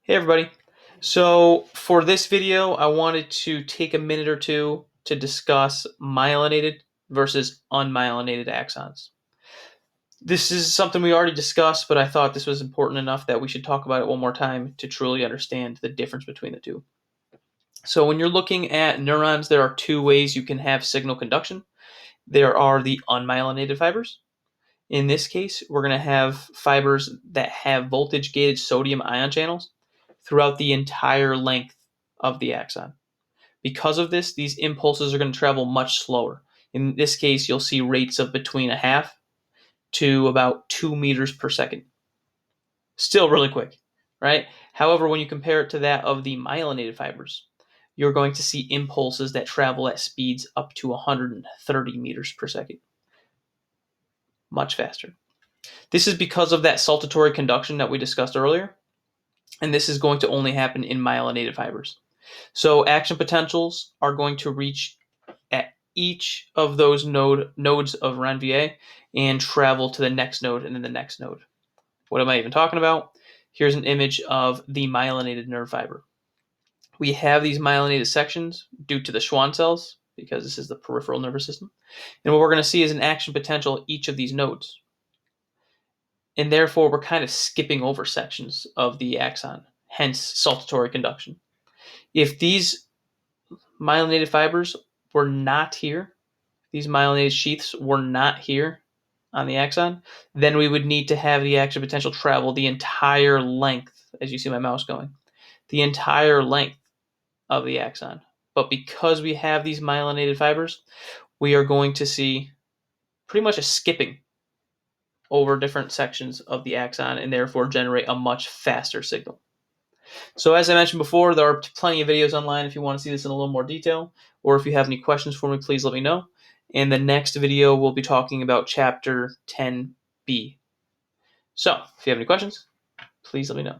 Hey everybody. So for this video, I wanted to take a minute or two to discuss myelinated versus unmyelinated axons. This is something we already discussed, but I thought this was important enough that we should talk about it one more time to truly understand the difference between the two. So when you're looking at neurons, there are two ways you can have signal conduction. There are the unmyelinated fibers. In this case, we're going to have fibers that have voltage-gated sodium ion channels throughout the entire length of the axon. Because of this, these impulses are going to travel much slower. In this case, you'll see rates of between a half to about 2 meters per second. Still really quick, right? However, when you compare it to that of the myelinated fibers, you're going to see impulses that travel at speeds up to 130 meters per second. Much faster. This is because of that saltatory conduction that we discussed earlier, and this is going to only happen in myelinated fibers. So action potentials are going to reach at each of those nodes of Ranvier and travel to the next node and then the next node. What am I even talking about? Here's an image of the myelinated nerve fiber. We have these myelinated sections due to the Schwann cells, because this is the peripheral nervous system. And what we're going to see is an action potential at each of these nodes. And therefore, we're kind of skipping over sections of the axon, hence saltatory conduction. If these myelinated fibers were not here, these myelinated sheaths were not here on the axon, then we would need to have the action potential travel the entire length, as you see my mouse going, the entire length of the axon. But because we have these myelinated fibers, we are going to see pretty much a skipping over different sections of the axon and therefore generate a much faster signal. So as I mentioned before, there are plenty of videos online if you want to see this in a little more detail, or if you have any questions for me, please let me know. In the next video, we'll be talking about Chapter 10b. So if you have any questions, please let me know.